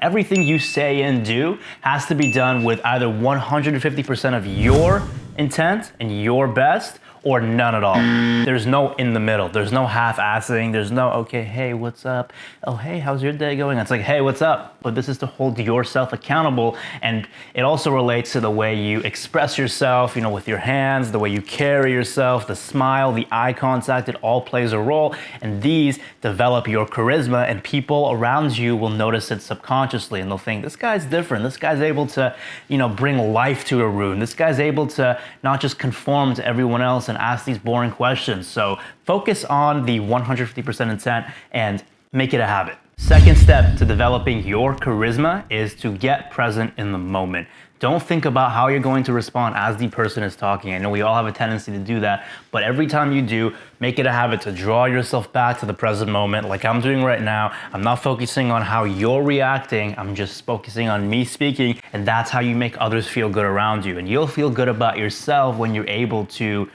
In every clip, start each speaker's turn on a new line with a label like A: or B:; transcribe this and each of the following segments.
A: everything you say and do has to be done with either 150% of your intent and your best, or none at all. There's no in the middle. There's no half-assing. There's no, okay, hey, what's up? Oh, hey, how's your day going? It's like, hey, what's up? But this is to hold yourself accountable, and it also relates to the way you express yourself, with your hands, the way you carry yourself, the smile, the eye contact, it all plays a role, and these develop your charisma, and people around you will notice it subconsciously, and they'll think, this guy's different. This guy's able to, bring life to a room. This guy's able to not just conform to everyone else and ask these boring questions. So focus on the 150% intent and make it a habit. Second step to developing your charisma is to get present in the moment. Don't think about how you're going to respond as the person is talking. I know we all have a tendency to do that, but every time you do, make it a habit to draw yourself back to the present moment like I'm doing right now. I'm not focusing on how you're reacting, I'm just focusing on me speaking, and that's how you make others feel good around you. And you'll feel good about yourself when you're able to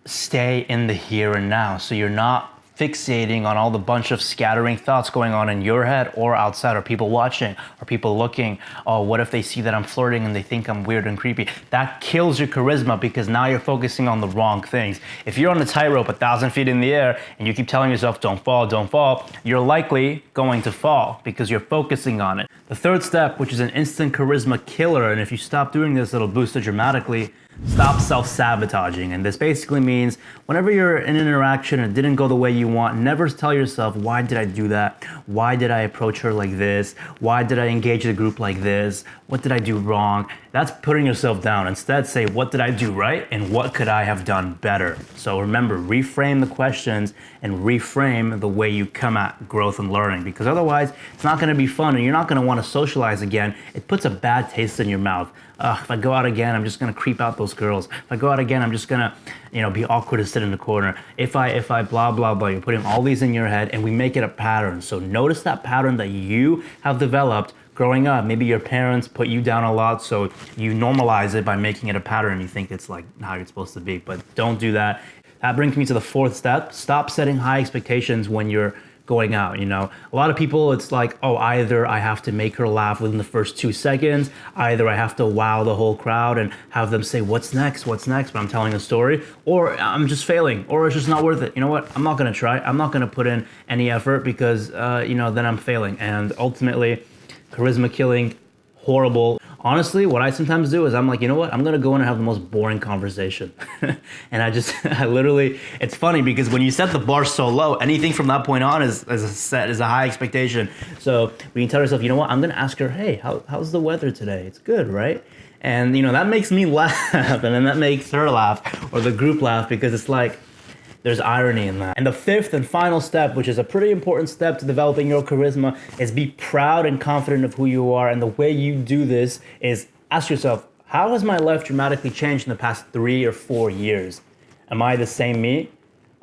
A: stay in the here and now. So you're not fixating on all the bunch of scattering thoughts going on in your head or outside, or people watching, or people looking. Oh, what if they see that I'm flirting and they think I'm weird and creepy? That kills your charisma because now you're focusing on the wrong things. If you're on a tightrope 1,000 feet in the air and you keep telling yourself, don't fall, you're likely going to fall because you're focusing on it. The third step, which is an instant charisma killer, and if you stop doing this, it'll boost it dramatically. Stop self-sabotaging. And this basically means whenever you're in an interaction and it didn't go the way you want, never tell yourself, why did I do that? Why did I approach her like this? Why did I engage the group like this? What did I do wrong? That's putting yourself down. Instead, say, what did I do right? And what could I have done better? So remember, reframe the questions and reframe the way you come at growth and learning, because otherwise it's not gonna be fun and you're not gonna wanna socialize again. It puts a bad taste in your mouth. If I go out again, I'm just gonna creep out those girls. If I go out again, I'm just gonna, be awkward and sit in the corner. If I blah, blah, blah, you're putting all these in your head and we make it a pattern. So notice that pattern that you have developed growing up. Maybe your parents put you down a lot, so you normalize it by making it a pattern. You think it's like how you're supposed to be, but don't do that. That brings me to the fourth step. Stop setting high expectations when you're going out. A lot of people, it's like, oh, either I have to make her laugh within the first 2 seconds, either I have to wow the whole crowd and have them say, what's next, but I'm telling a story, or I'm just failing, or it's just not worth it. You know what? I'm not gonna try. I'm not gonna put in any effort because, then I'm failing. And ultimately, charisma killing, horrible. Honestly, what I sometimes do is I'm like, you know what? I'm gonna go in and have the most boring conversation. And I literally, it's funny because when you set the bar so low, anything from that point on is a high expectation. So when you tell yourself, you know what? I'm gonna ask her, hey, how's the weather today? It's good, right? And that makes me laugh, and then that makes her laugh, or the group laugh, because it's like, there's irony in that. And the fifth and final step, which is a pretty important step to developing your charisma, is be proud and confident of who you are. And the way you do this is ask yourself, how has my life dramatically changed in the past 3 or 4 years? Am I the same me?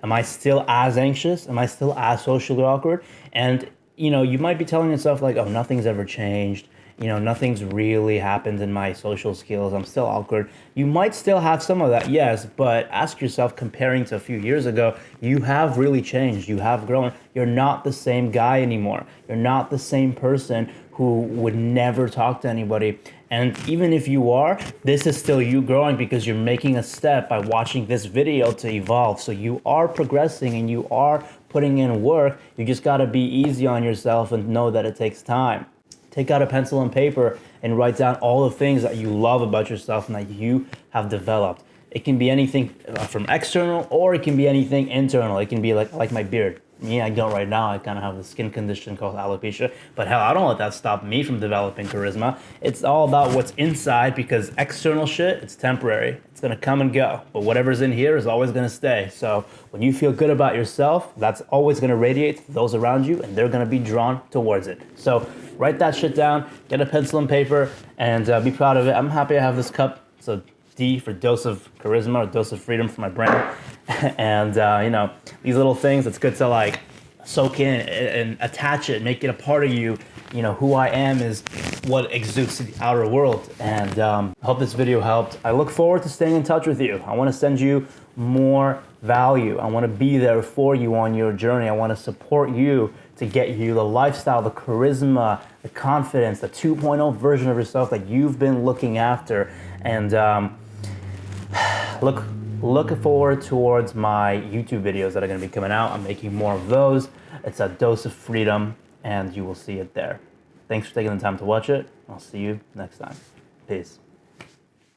A: Am I still as anxious? Am I still as socially awkward? And you might be telling yourself like, oh, nothing's ever changed. Nothing's really happened in my social skills. I'm still awkward. You might still have some of that, yes, but ask yourself, comparing to a few years ago, you have really changed. You have grown. You're not the same guy anymore. You're not the same person who would never talk to anybody. And even if you are, this is still you growing because you're making a step by watching this video to evolve. So you are progressing and you are putting in work. You just gotta be easy on yourself and know that it takes time. Take out a pencil and paper and write down all the things that you love about yourself and that you have developed. It can be anything from external, or it can be anything internal. It can be like my beard. Yeah, I don't right now. I kind of have a skin condition called alopecia, but hell, I don't let that stop me from developing charisma. It's all about what's inside, because external shit, it's temporary. It's gonna come and go, but whatever's in here is always gonna stay. So when you feel good about yourself, that's always gonna radiate to those around you, and they're gonna be drawn towards it. So write that shit down, get a pencil and paper, and be proud of it. I'm happy I have this cup. So D for dose of charisma, or dose of freedom for my brain. And these little things, it's good to like soak in and attach it, make it a part of you. Who I am is what exudes to the outer world. And I hope this video helped. I look forward to staying in touch with you. I want to send you more value. I want to be there for you on your journey. I want to support you to get you the lifestyle, the charisma, the confidence, the 2.0 version of yourself that you've been looking after. And look forward towards my YouTube videos that are going to be coming out. I'm making more of those. It's a dose of freedom, and you will see it there. Thanks for taking the time to watch it. I'll see you next time. Peace.